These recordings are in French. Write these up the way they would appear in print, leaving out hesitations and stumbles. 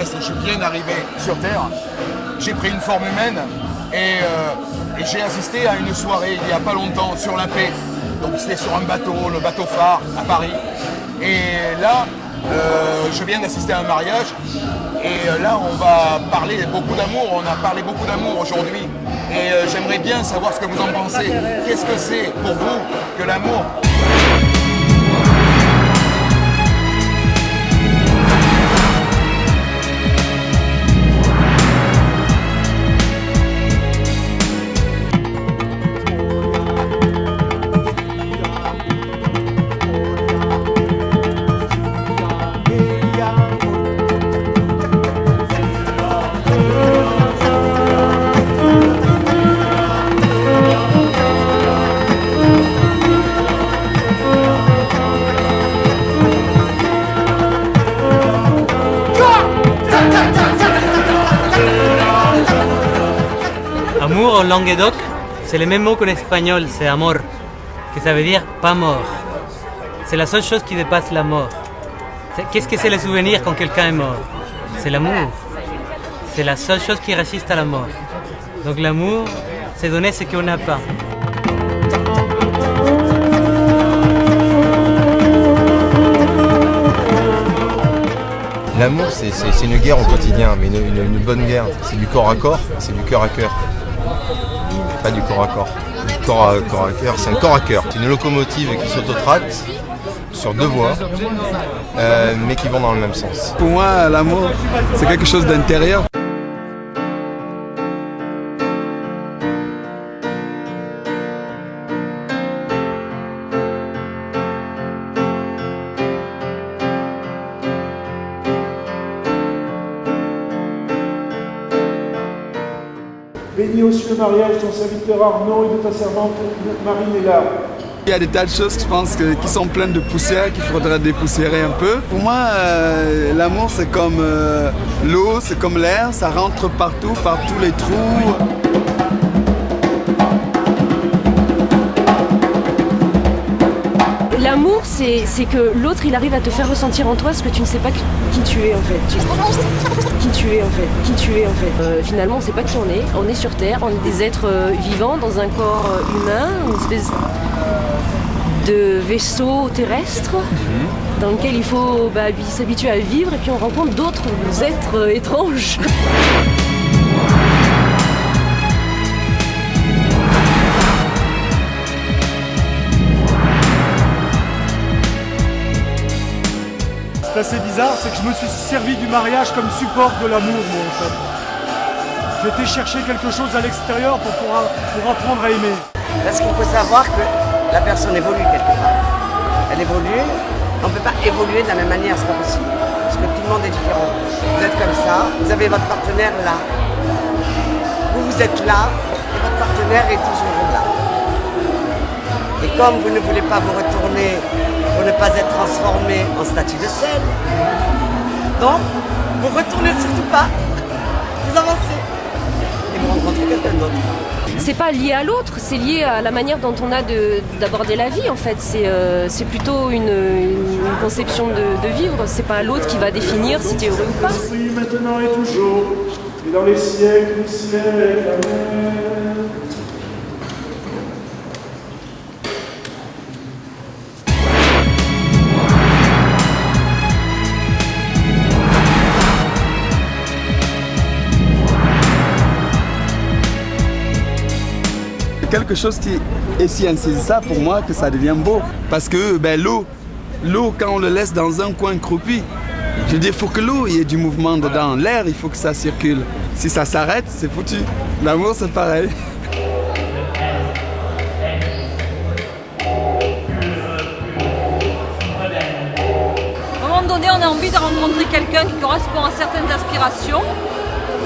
extraterrestre, je viens d'arriver sur Terre. J'ai pris une forme humaine et j'ai assisté à une soirée il n'y a pas longtemps sur la paix. Donc c'était sur un bateau, le bateau phare à Paris. Et là, je viens d'assister à un mariage. Et là, on va parler beaucoup d'amour. On a parlé beaucoup d'amour aujourd'hui. Et j'aimerais bien savoir ce que vous en pensez. Qu'est-ce que c'est pour vous que l'amour ? Amour en Languedoc, c'est le même mot qu'en espagnol, c'est amor, que ça veut dire pas mort. C'est la seule chose qui dépasse la mort. Qu'est-ce que c'est le souvenir quand quelqu'un est mort? C'est l'amour. C'est la seule chose qui résiste à la mort. Donc l'amour, c'est donner ce qu'on n'a pas. L'amour, c'est une guerre au quotidien, mais une bonne guerre. C'est du corps à corps, c'est du cœur à cœur. Pas du corps à corps. Du corps à cœur, c'est un corps à cœur. C'est une locomotive qui s'autotracte sur deux voies, mais qui vont dans le même sens. Pour moi, l'amour, c'est quelque chose d'intérieur. Béni aussi le mariage, ton serviteur Arnaud et de ta servante Marine est là. Il y a des tas de choses, je pense, qui sont pleines de poussière, qu'il faudrait dépoussiérer un peu. Pour moi, l'amour, c'est comme l'eau, c'est comme l'air, ça rentre partout, par tous les trous. L'amour, c'est que l'autre, il arrive à te faire ressentir en toi ce que tu ne sais pas qui tu es en fait. Qui tu es en fait. Finalement, on ne sait pas qui on est. On est sur Terre, on est des êtres vivants dans un corps humain, une espèce de vaisseau terrestre dans lequel il faut s'habituer à vivre et puis on rencontre d'autres êtres étranges. C'est assez bizarre, c'est que je me suis servi du mariage comme support de l'amour, moi, en fait. J'étais chercher quelque chose à l'extérieur pour apprendre à aimer. Parce qu'il faut savoir que la personne évolue quelque part. Elle évolue, on ne peut pas évoluer de la même manière, c'est pas possible. Parce que tout le monde est différent. Vous êtes comme ça, vous avez votre partenaire là. Vous êtes là, et votre partenaire est toujours là. Et comme vous ne voulez pas vous retourner pour ne pas être transformé en statue de sel, donc vous ne retournez surtout pas, vous avancez et vous rencontrez quelqu'un d'autre. C'est pas lié à l'autre, c'est lié à la manière dont on a d'aborder la vie en fait. C'est plutôt une conception de vivre, c'est pas l'autre qui va définir si tu es heureux ou pas. Oui, maintenant et toujours, et dans les siècles, amen. Quelque chose qui est si insaisissable pour moi que ça devient beau. Parce que l'eau, quand on le laisse dans un coin croupi, je veux dire, il faut que l'eau y ait du mouvement dedans. L'air, il faut que ça circule. Si ça s'arrête, c'est foutu. L'amour, c'est pareil. À un moment donné, on a envie de rencontrer quelqu'un qui correspond à certaines aspirations.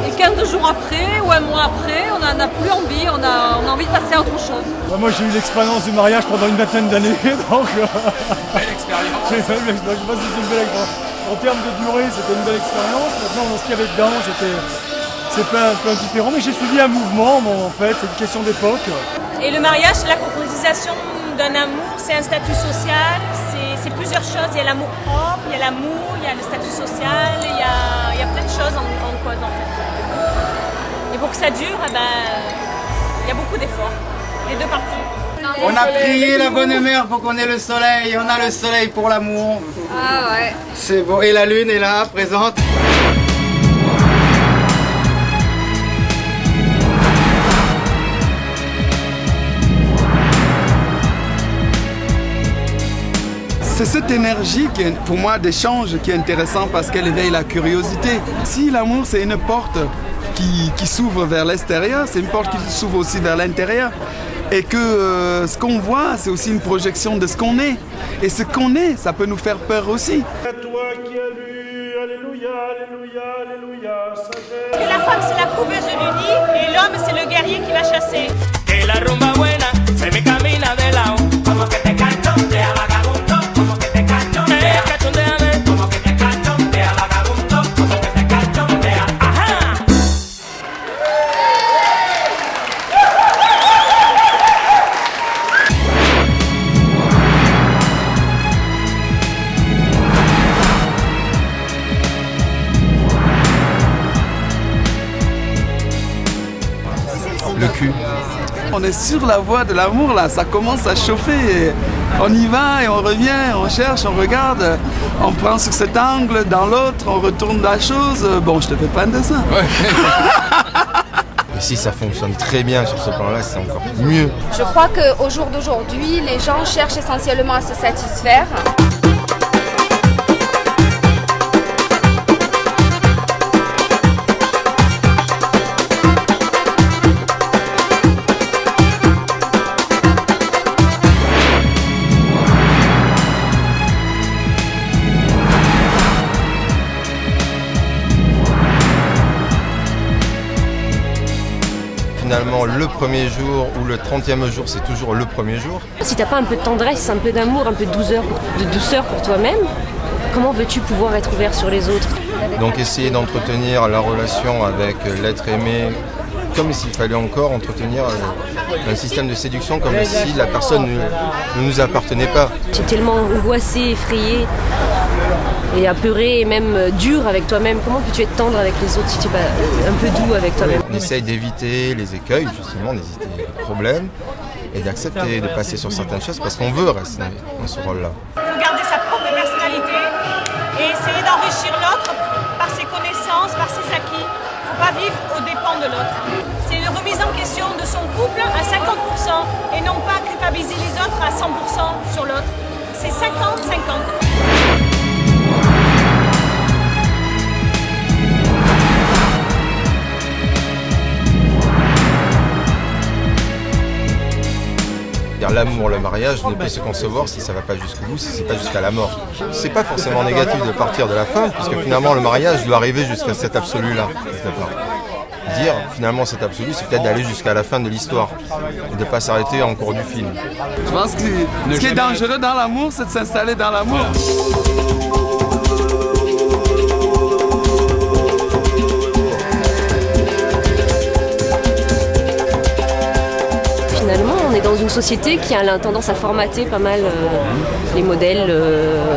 Et 15 jours après ou un mois après, on n'en a plus envie, on a envie de passer à autre chose. Moi j'ai eu l'expérience du mariage pendant une vingtaine d'années, donc... Belle expérience. Je sais pas si c'est une belle expérience. En termes de durée, c'était une belle expérience. Maintenant, dans ce qu'il y avait dedans, c'est un peu différent. Mais j'ai suivi un mouvement, en fait, c'est une question d'époque. Et le mariage, c'est la concrétisation d'un amour, c'est un statut social, c'est c'est plusieurs choses. Il y a l'amour propre, il y a l'amour, il y a le statut social, il y a plein de choses en cause en fait. Et pour que ça dure, il y a beaucoup d'efforts, les deux parties. On a prié la bonne mère pour qu'on ait le soleil, on a le soleil pour l'amour. Ah ouais. C'est beau, et la lune est là, présente. C'est cette énergie qui est, pour moi, d'échange qui est intéressante parce qu'elle éveille la curiosité. Si l'amour, c'est une porte qui s'ouvre vers l'extérieur, c'est une porte qui s'ouvre aussi vers l'intérieur. Et que ce qu'on voit, c'est aussi une projection de ce qu'on est. Et ce qu'on est, ça peut nous faire peur aussi. À toi qui as lu, alléluia, alléluia, alléluia, sagesse. Que la femme, c'est la couveuse de l'uni et l'homme, c'est le guerrier qui va chasser. Que la rumba buena se me camina de lado. Como que te cachondea vagabundo, como que te cachondea. Cachondeame, como que te cachondea vagabundo, como que te cachondea. Ajá. Le cul. On est sur la voie de l'amour là, ça commence à chauffer. On y va et on revient, on cherche, on regarde, on prend sur cet angle, dans l'autre, on retourne la chose. Bon, je te fais pas un dessin. Et si ça fonctionne très bien sur ce plan-là, c'est encore mieux. Je crois qu'au jour d'aujourd'hui, les gens cherchent essentiellement à se satisfaire. Finalement, le premier jour ou le 30e jour, c'est toujours le premier jour. Si t'as pas un peu de tendresse, un peu d'amour, un peu de douceur pour toi-même, comment veux-tu pouvoir être ouvert sur les autres? Donc essayer d'entretenir la relation avec l'être aimé comme s'il fallait encore entretenir un système de séduction comme si la personne ne nous appartenait pas. Tu es tellement angoissé, effrayé et apeuré et même dur avec toi-même. Comment peux-tu être tendre avec les autres si tu es pas un peu doux avec toi-même? On essaye d'éviter les écueils, justement, d'éviter les problèmes et d'accepter de passer sur certaines choses parce qu'on veut rester dans ce rôle-là. Il faut garder sa propre personnalité et essayer d'enrichir l'autre par ses connaissances, par ses acquis. Il ne faut pas vivre aux dépens de l'autre. C'est une remise en question de son couple à 50% et non pas culpabiliser les autres à 100% sur l'autre. C'est 50-50. L'amour, le mariage ne peut se concevoir si ça ne va pas jusqu'au bout, si c'est pas jusqu'à la mort. C'est pas forcément négatif de partir de la fin, puisque finalement le mariage doit arriver jusqu'à cet absolu-là. Dire finalement cet absolu, c'est peut-être d'aller jusqu'à la fin de l'histoire et de ne pas s'arrêter en cours du film. Je pense que ce qui est dangereux dans l'amour, c'est de s'installer dans l'amour. Finalement, on est dans une société qui a tendance à formater pas mal les modèles.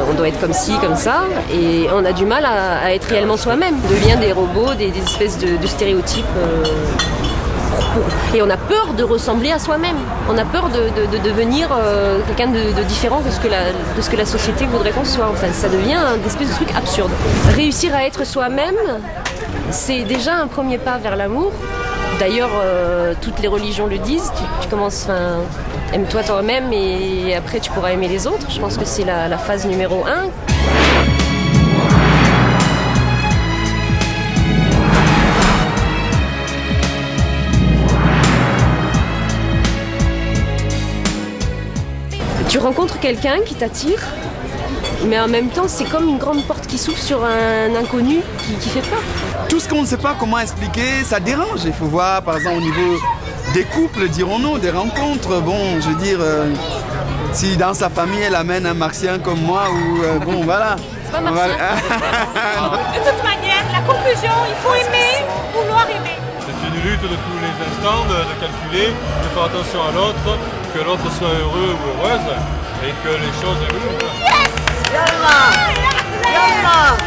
On doit être comme ci, comme ça. Et on a du mal à être réellement soi-même. On devient des robots, des espèces de stéréotypes. Et on a peur de ressembler à soi-même. On a peur de devenir quelqu'un de différent de ce que la société voudrait qu'on soit. Enfin, ça devient une espèce de truc absurde. Réussir à être soi-même, c'est déjà un premier pas vers l'amour. D'ailleurs, toutes les religions le disent. Tu commences, aime-toi toi-même et après tu pourras aimer les autres. Je pense que c'est la phase numéro 1. Tu rencontres quelqu'un qui t'attire, mais en même temps, c'est comme une grande porte qui s'ouvre sur un inconnu qui fait peur. Tout ce qu'on ne sait pas comment expliquer, ça dérange. Il faut voir, par exemple, au niveau des couples, dirons-nous, des rencontres. Bon, je veux dire, si dans sa famille, elle amène un martien comme moi, ou bon, voilà. C'est pas martien. De toute manière, la conclusion, il faut aimer, vouloir aimer. C'est une lutte de tous les instants, de calculer, de faire attention à l'autre, que l'autre soit heureux ou heureuse, et que les choses évoluent. Yes! Yallah. Yallah.